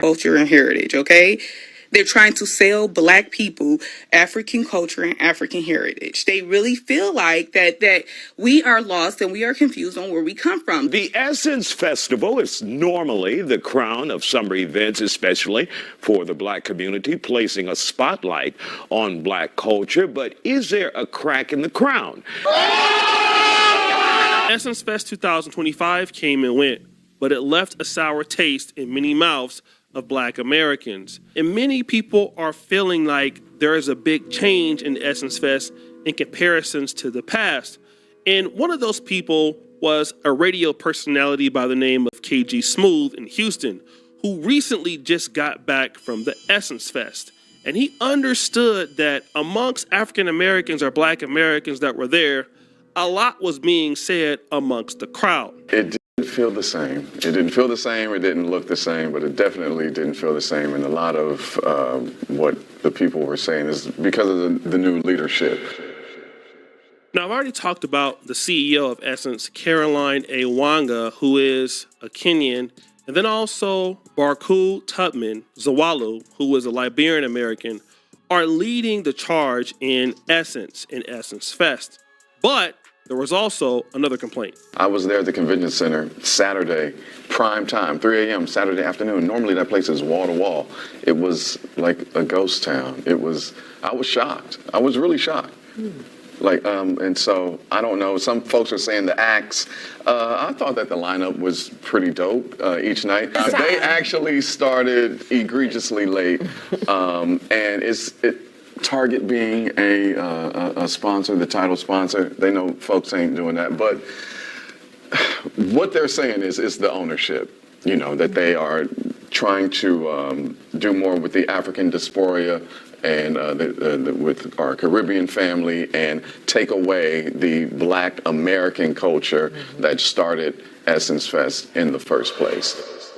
culture and heritage, okay? They're trying to sell black people African culture and African heritage. They really feel like that we are lost and we are confused on where we come from. The Essence Festival is normally the crown of summer events, especially for the black community, placing a spotlight on black culture. But is there a crack in the crown? Essence Fest 2025 came and went, but it left a sour taste in many mouths of black Americans. And many people are feeling like there is a big change in Essence Fest in comparisons to the past. And one of those people was a radio personality by the name of KG Smooth in Houston, who recently just got back from the Essence Fest. And he understood that amongst African Americans or black Americans that were there, a lot was being said amongst the crowd. It didn't feel the same. It didn't feel the same. It didn't look the same, but it definitely didn't feel the same. And a lot of what the people were saying is because of the new leadership. Now, I've already talked about the CEO of Essence, Caroline A. Wanga, who is a Kenyan, and then also Barku Tubman Zawalu, who is a Liberian American, are leading the charge in Essence Fest. But there was also another complaint. I was there at the convention center Saturday, prime time, 3 a.m. Saturday afternoon. Normally that place is wall to wall. It was like a ghost town. I was shocked. I was really shocked. And so I don't know. Some folks are saying the acts. I thought that the lineup was pretty dope each night. They actually started egregiously late, and Target being a sponsor, the title sponsor, they know folks ain't doing that. But what they're saying is the ownership, that they are trying to do more with the African diaspora and with our Caribbean family and take away the black American culture that started Essence Fest in the first place.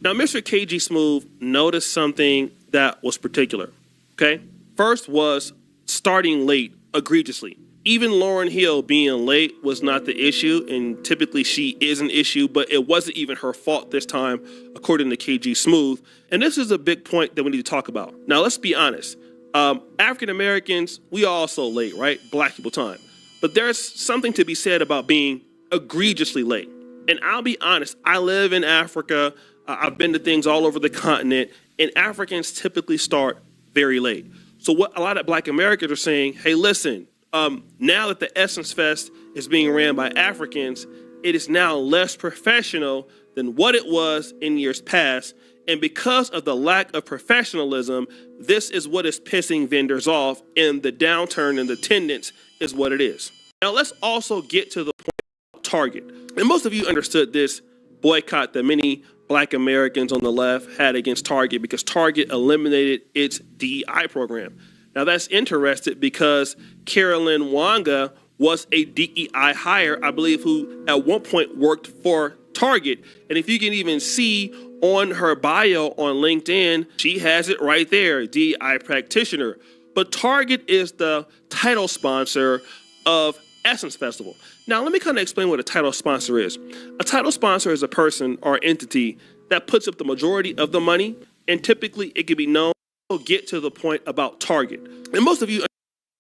Now, Mr. KG Smooth noticed something that was particular, okay? First was starting late egregiously. Even Lauryn Hill being late was not the issue, and typically she is an issue, but it wasn't even her fault this time, according to KG Smooth. And this is a big point that we need to talk about. Now, let's be honest. African Americans, we are also late, right? Black people time. But there's something to be said about being egregiously late. And I'll be honest, I live in Africa. I've been to things all over the continent, and Africans typically start very late. So what a lot of black Americans are saying, hey, listen, now that the Essence Fest is being ran by Africans, it is now less professional than what it was in years past. And because of the lack of professionalism, this is what is pissing vendors off, and the downturn in the attendance is what it is. Now, let's also get to the point of Target. And most of you understood this boycott that many black Americans on the left had against Target because Target eliminated its DEI program. Now, that's interesting because Caroline Wanga was a DEI hire, I believe, who at one point worked for Target. And if you can even see on her bio on LinkedIn, she has it right there, DEI practitioner. But Target is the title sponsor of Essence Festival. Now, let me kind of explain what a title sponsor is. A title sponsor is a person or entity that puts up the majority of the money, and typically it can be known. We'll get to the point about Target. And most of you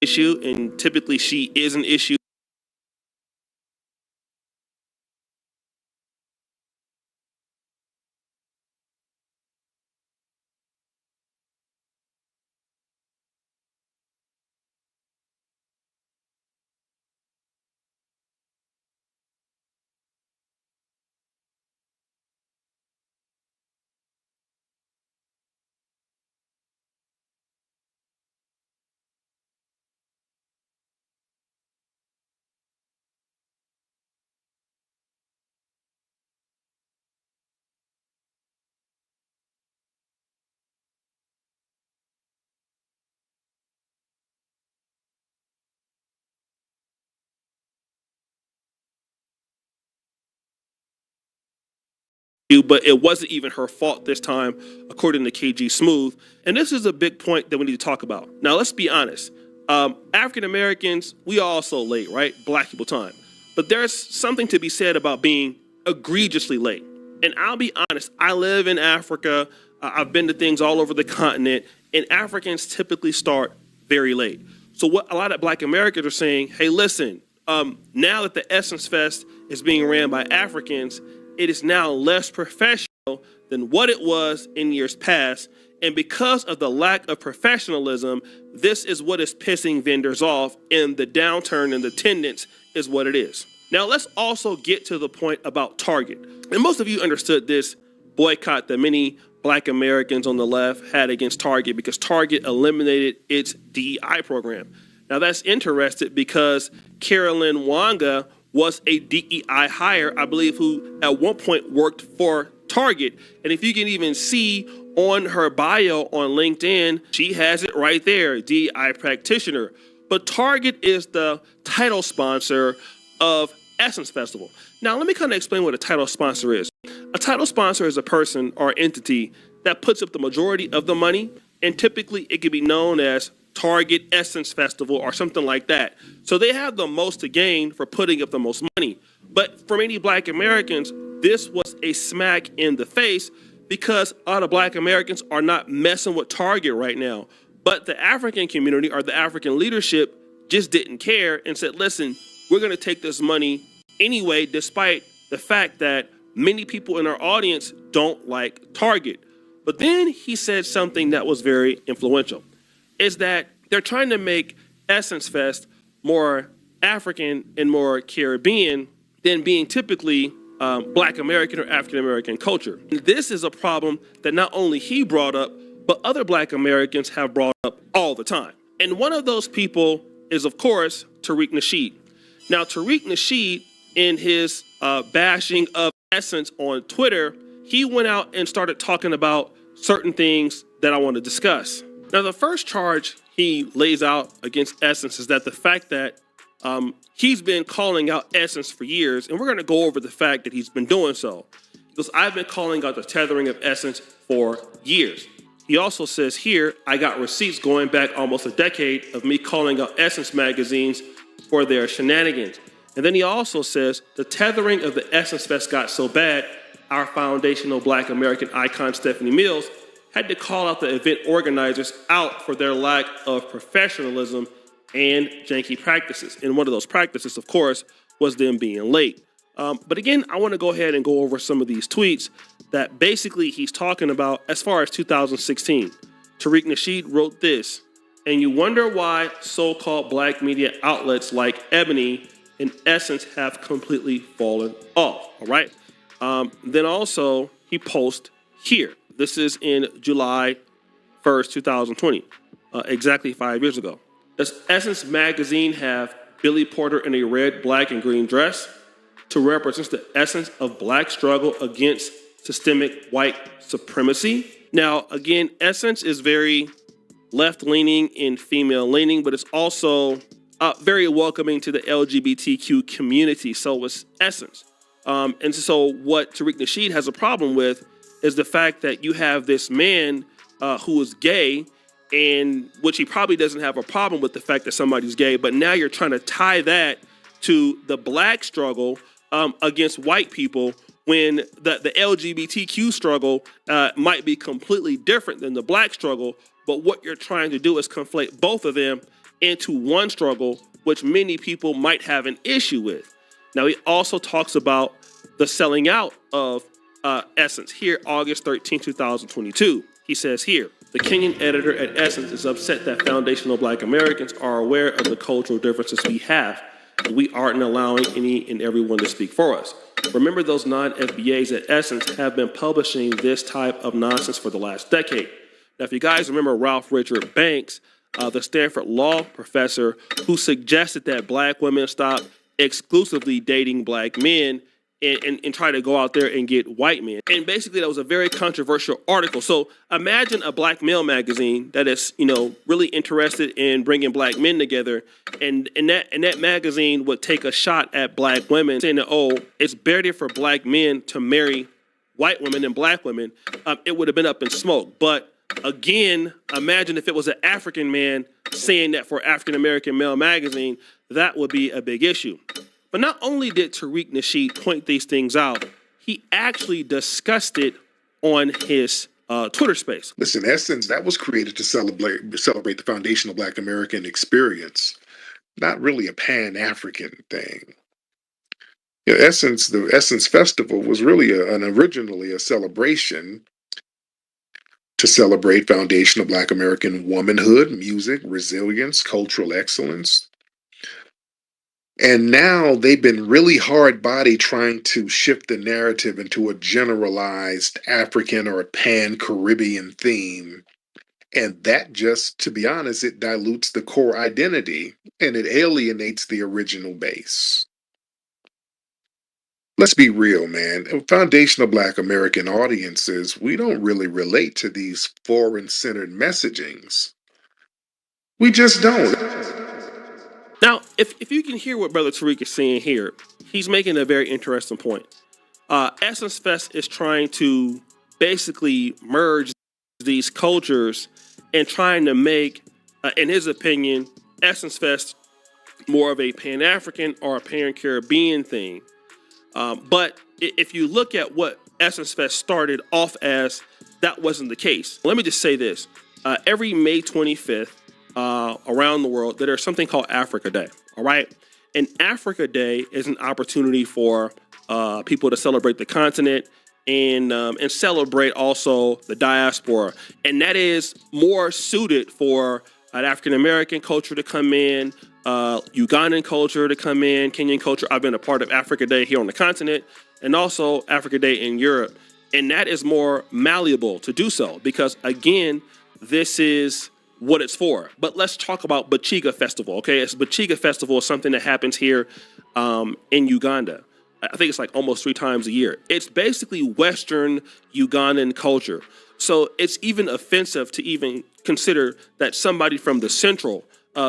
issue, and typically she is an issue. But it wasn't even her fault this time, according to KG Smooth. And this is a big point that we need to talk about. Now, let's be honest. African Americans, we are also late, right? Black people time. But there's something to be said about being egregiously late. And I'll be honest, I live in Africa. I've been to things all over the continent, and Africans typically start very late. So what a lot of Black Americans are saying, hey, listen, now that the Essence Fest is being ran by Africans, it is now less professional than what it was in years past. And because of the lack of professionalism, this is what is pissing vendors off, and the downturn in the attendance is what it is. Now, let's also get to the point about Target. And most of you understood this boycott that many Black Americans on the left had against Target because Target eliminated its DEI program. Now, that's interesting because Carolyn Wanga was a DEI hire, I believe, who at one point worked for Target. And if you can even see on her bio on LinkedIn, she has it right there, DEI practitioner. But Target is the title sponsor of Essence Festival. Now, let me kind of explain what a title sponsor is. A title sponsor is a person or entity that puts up the majority of the money, and typically it could be known as Target Essence Festival or something like that. So they have the most to gain for putting up the most money. But for many Black Americans, this was a smack in the face because a lot of Black Americans are not messing with Target right now. But the African community or the African leadership just didn't care and said, listen, we're going to take this money anyway, despite the fact that many people in our audience don't like Target. But then he said something that was very influential, is that they're trying to make Essence Fest more African and more Caribbean than being typically Black American or African American culture. And this is a problem that not only he brought up, but other Black Americans have brought up all the time. And one of those people is, of course, Tariq Nasheed. Now, Tariq Nasheed, in his bashing of Essence on Twitter, he went out and started talking about certain things that I want to discuss. Now, the first charge he lays out against Essence is that the fact that he's been calling out Essence for years, and we're going to go over the fact that he's been doing so. Because I've been calling out the tethering of Essence for years. He also says here, I got receipts going back almost a decade of me calling out Essence magazines for their shenanigans. And then he also says, the tethering of the Essence Fest got so bad, our foundational Black American icon, Stephanie Mills, had to call out the event organizers out for their lack of professionalism and janky practices. And one of those practices, of course, was them being late. But again, I want to go ahead and go over some of these tweets that basically he's talking about as far as 2016. Tariq Nasheed wrote this, and you wonder why so-called Black media outlets like Ebony and Essence have completely fallen off, all right? Then also, he posts here. This is in July 1st, 2020, exactly 5 years ago. Does Essence magazine have Billy Porter in a red, black, and green dress to represent the essence of Black struggle against systemic white supremacy? Now, again, Essence is very left-leaning and female-leaning, but it's also very welcoming to the LGBTQ community. So is Essence. And so what Tariq Nasheed has a problem with is the fact that you have this man who is gay, and which he probably doesn't have a problem with the fact that somebody's gay, but now you're trying to tie that to the Black struggle against white people when the LGBTQ struggle might be completely different than the Black struggle, but what you're trying to do is conflate both of them into one struggle, which many people might have an issue with. Now, he also talks about the selling out of Essence. Here, August 13, 2022, he says here, the Kenyan editor at Essence is upset that foundational Black Americans are aware of the cultural differences we have, and we aren't allowing any and everyone to speak for us. Remember, those non-FBAs at Essence have been publishing this type of nonsense for the last decade. Now, if you guys remember Ralph Richard Banks, the Stanford law professor who suggested that Black women stop exclusively dating Black men and try to go out there and get white men. And basically that was a very controversial article. So imagine a Black male magazine that is, really interested in bringing Black men together. And that magazine would take a shot at Black women saying that, it's better for Black men to marry white women than Black women. It would have been up in smoke. But again, imagine if it was an African man saying that for African-American male magazine, that would be a big issue. But not only did Tariq Nasheed point these things out, he actually discussed it on his Twitter space. Listen, Essence, that was created to celebrate the foundational Black American experience, not really a Pan-African thing. You know, the Essence Festival was really originally a celebration to celebrate foundational Black American womanhood, music, resilience, cultural excellence. And now they've been really hard-body trying to shift the narrative into a generalized African or a Pan-Caribbean theme. And that just, to be honest, it dilutes the core identity and it alienates the original base. Let's be real, man. Foundational Black American audiences, we don't really relate to these foreign-centered messagings. We just don't. Now, if you can hear what Brother Tariq is saying here, he's making a very interesting point. Essence Fest is trying to basically merge these cultures and trying to make, in his opinion, Essence Fest more of a Pan-African or a Pan-Caribbean thing. But if you look at what Essence Fest started off as, that wasn't the case. Let me just say this. Every May 25th around the world, there's something called Africa Day, all right? And Africa Day is an opportunity for people to celebrate the continent and celebrate also the diaspora. And that is more suited for an African-American culture to come in, Ugandan culture to come in, Kenyan culture. I've been a part of Africa Day here on the continent and also Africa Day in Europe. And that is more malleable to do so because, again, this is what it's for. But let's talk about Bachiga Festival, okay? Bachiga Festival is something that happens here in Uganda. I think it's like almost 3 times a year. It's basically Western Ugandan culture. So it's even offensive to even consider that somebody from the Central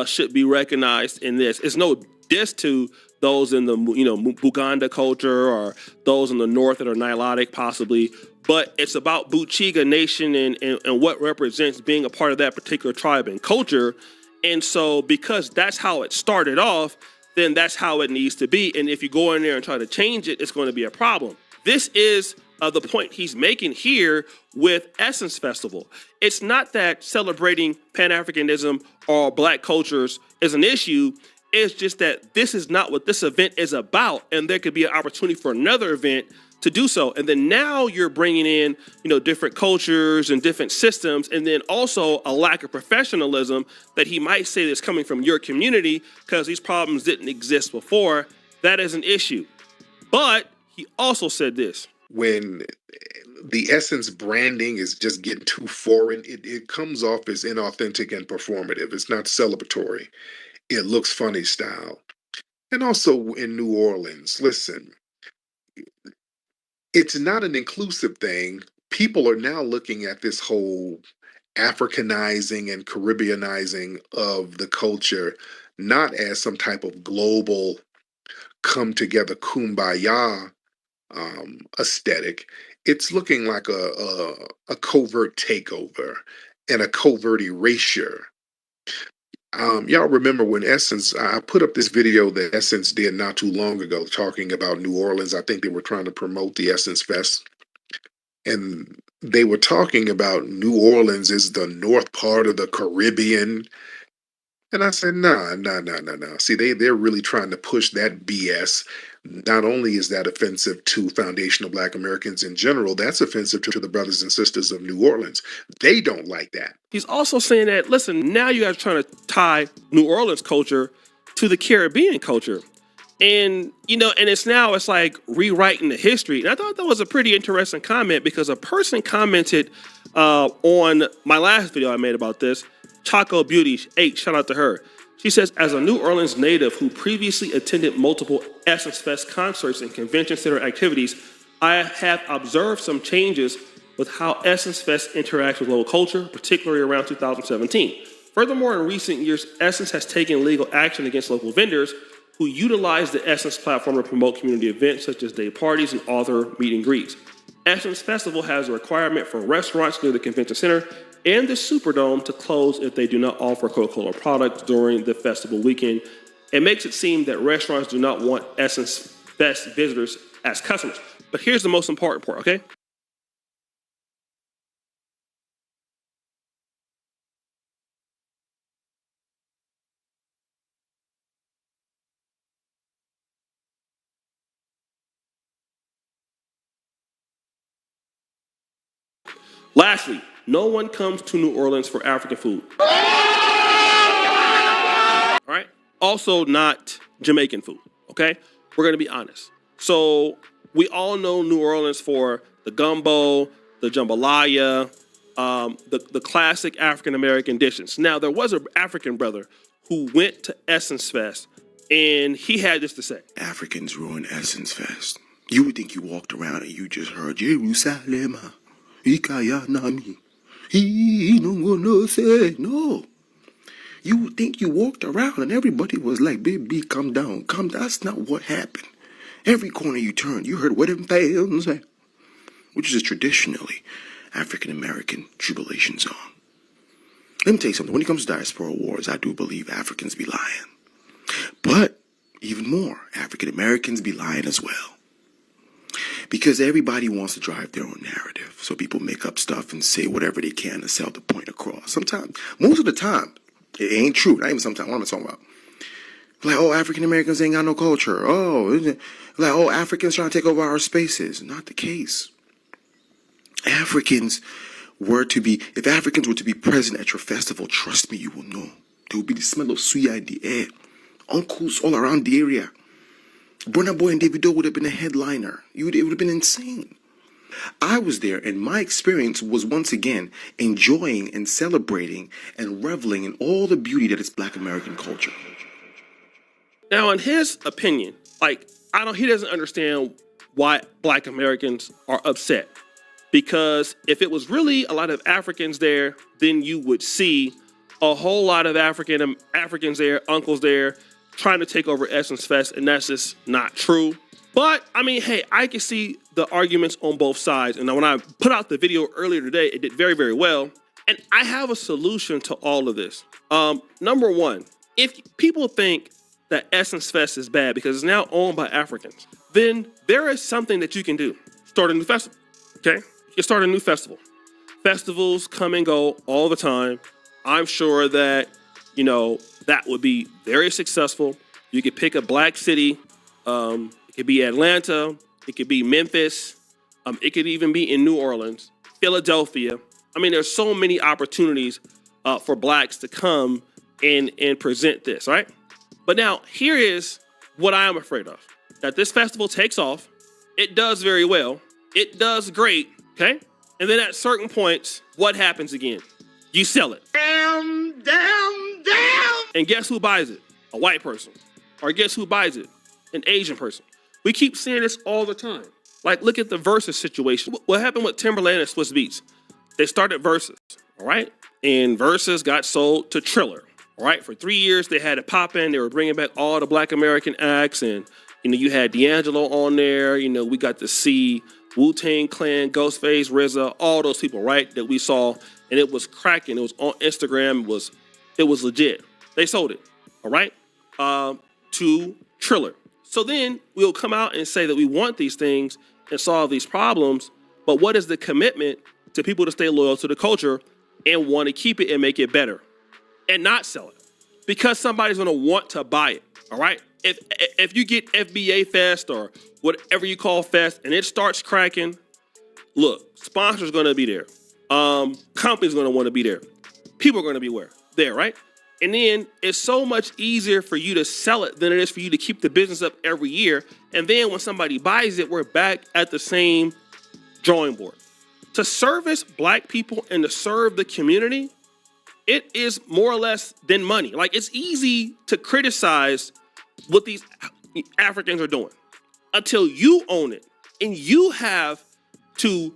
should be recognized in this. It's no diss to those in the Buganda culture or those in the North that are Nilotic possibly, but it's about Buchiga Nation and what represents being a part of that particular tribe and culture. And so because that's how it started off, then that's how it needs to be. And if you go in there and try to change it, it's going to be a problem. This is the point he's making here with Essence Festival. It's not that celebrating Pan-Africanism or Black cultures is an issue. It's just that this is not what this event is about. And there could be an opportunity for another event to do so. And then now you're bringing in, different cultures and different systems, and then also a lack of professionalism that he might say is coming from your community because these problems didn't exist before. That is an issue. But he also said this. When the Essence branding is just getting too foreign, it comes off as inauthentic and performative. It's not celebratory. It looks funny style. And also in New Orleans, listen, it's not an inclusive thing. People are now looking at this whole Africanizing and Caribbeanizing of the culture, not as some type of global come together kumbaya aesthetic. It's looking like a covert takeover and a covert erasure. Y'all remember when Essence, I put up this video that Essence did not too long ago talking about New Orleans. I think they were trying to promote the Essence Fest. And they were talking about New Orleans is the north part of the Caribbean. And I said, nah. See, they're really trying to push that BS. Not only is that offensive to foundational Black Americans in general, that's offensive to the brothers and sisters of New Orleans. They don't like that. He's also saying that, listen, now you guys are trying to tie New Orleans culture to the Caribbean culture. And, and it's like rewriting the history. And I thought that was a pretty interesting comment because a person commented on my last video I made about this, Choco Beauty 8, shout out to her. She says, as a New Orleans native who previously attended multiple Essence Fest concerts and convention center activities, I have observed some changes with how Essence Fest interacts with local culture, particularly around 2017. Furthermore, in recent years, Essence has taken legal action against local vendors who utilize the Essence platform to promote community events such as day parties and author meet and greets. Essence Festival has a requirement for restaurants near the convention center and the Superdome to close if they do not offer Coca-Cola products during the festival weekend. It makes it seem that restaurants do not want Essence Fest visitors as customers. But here's the most important part, okay? Lastly, no one comes to New Orleans for African food. All right? Also, not Jamaican food, okay? We're going to be honest. So, we all know New Orleans for the gumbo, the jambalaya, the classic African American dishes. Now, there was an African brother who went to Essence Fest, and he had this to say. Africans ruin Essence Fest. You would think you walked around and you just heard Jerusalem, Ikaya Nami. He no gonna say no. You would think you walked around and everybody was like, baby, come down, come down. That's not what happened. Every corner you turned, you heard wedding bells, which is traditionally African American jubilation song. Let me tell you something. When it comes to diaspora wars, I do believe Africans be lying. But even more, African Americans be lying as well. Because everybody wants to drive their own narrative. So people make up stuff and say whatever they can to sell the point across. Sometimes, most of the time, it ain't true. Not even sometimes. What am I talking about? Like, oh, African Americans ain't got no culture. Oh, Africans trying to take over our spaces. Not the case. If Africans were to be present at your festival, trust me, you will know. There will be the smell of suya in the air. Uncles all around the area. Burna Boy and Davido would have been a headliner. It would have been insane. I was there, and my experience was once again enjoying and celebrating and reveling in all the beauty that is Black American culture. Now, in his opinion, he doesn't understand why Black Americans are upset. Because if it was really a lot of Africans there, then you would see a whole lot of Africans there, uncles there, trying to take over Essence Fest, and that's just not true. But, I mean, hey, I can see the arguments on both sides. And when I put out the video earlier today, it did very, very well. And I have a solution to all of this. Number one, if people think that Essence Fest is bad because it's now owned by Africans, then there is something that you can do. Start a new festival, okay? You start a new festival. Festivals come and go all the time. I'm sure that, that would be very successful. You could pick a Black city. It could be Atlanta. It could be Memphis. It could even be in New Orleans, Philadelphia. I mean, there's so many opportunities for Blacks to come and present this, right? But now, here is what I am afraid of. That this festival takes off. It does very well. It does great, okay? And then at certain points, what happens again? You sell it. Damn. And guess who buys it? A white person. Or guess who buys it? An Asian person. We keep seeing this all the time. Like, look at the Versus situation. What happened with Timberland and Swizz Beatz? They started Versus, all right? And Versus got sold to Triller, all right? For 3 years, they had it popping. They were bringing back all the Black American acts. And, you had D'Angelo on there. We got to see Wu-Tang Clan, Ghostface, RZA, all those people, right, that we saw. And it was cracking. It was on Instagram. It was legit. They sold it, all right, to Triller. So then we'll come out and say that we want these things and solve these problems. But what is the commitment to people to stay loyal to the culture and want to keep it and make it better and not sell it? Because somebody's going to want to buy it, all right? If you get FBA Fest or whatever you call Fest and it starts cracking, look, sponsors going to be there. Companies going to want to be there. People are going to be there, right? And then it's so much easier for you to sell it than it is for you to keep the business up every year. And then when somebody buys it, we're back at the same drawing board. To service Black people and to serve the community, it is more or less than money. Like, it's easy to criticize what these Africans are doing until you own it and you have to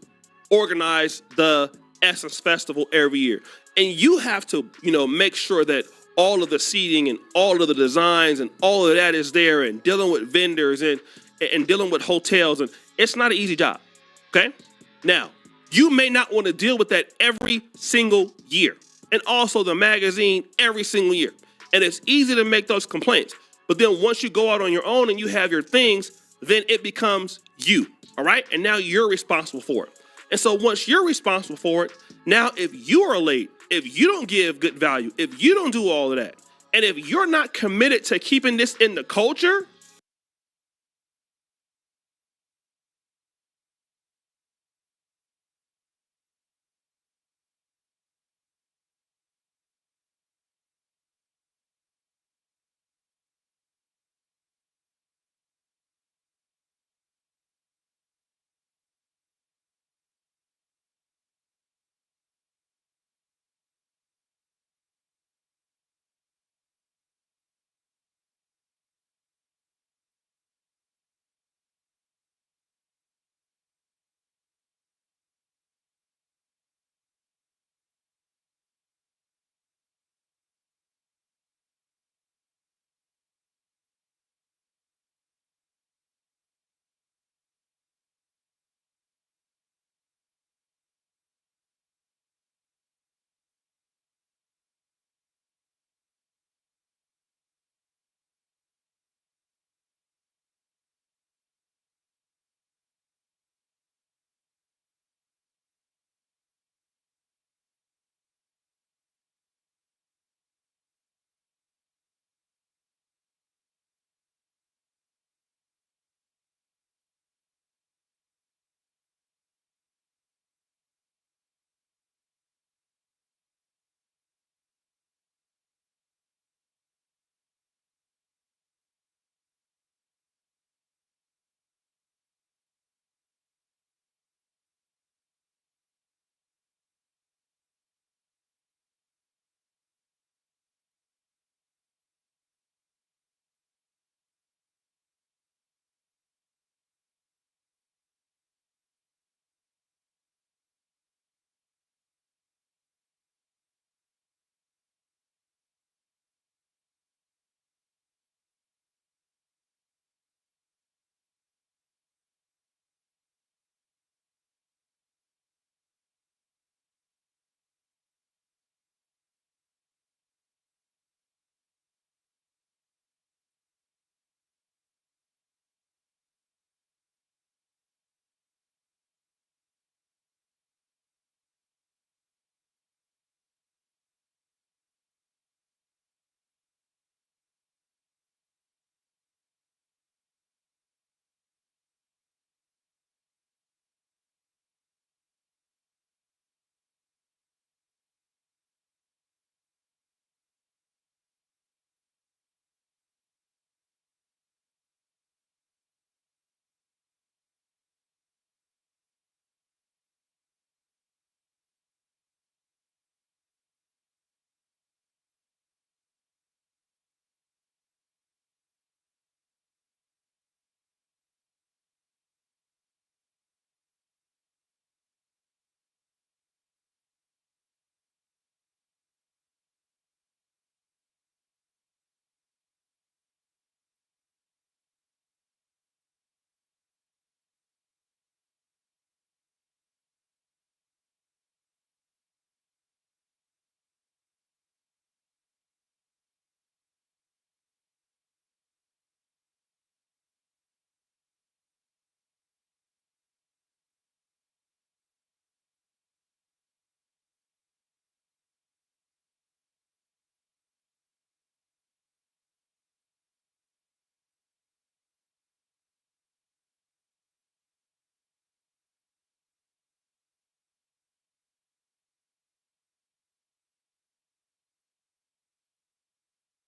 organize the Essence Festival every year. And you have to, make sure that all of the seating and all of the designs and all of that is there, and dealing with vendors and dealing with hotels. And it's not an easy job, okay? Now, you may not want to deal with that every single year. And also the magazine every single year. And it's easy to make those complaints. But then once you go out on your own and you have your things, then it becomes you, all right? And now you're responsible for it. And so once you're responsible for it, now if you are late, if you don't give good value, if you don't do all of that, and if you're not committed to keeping this in the culture,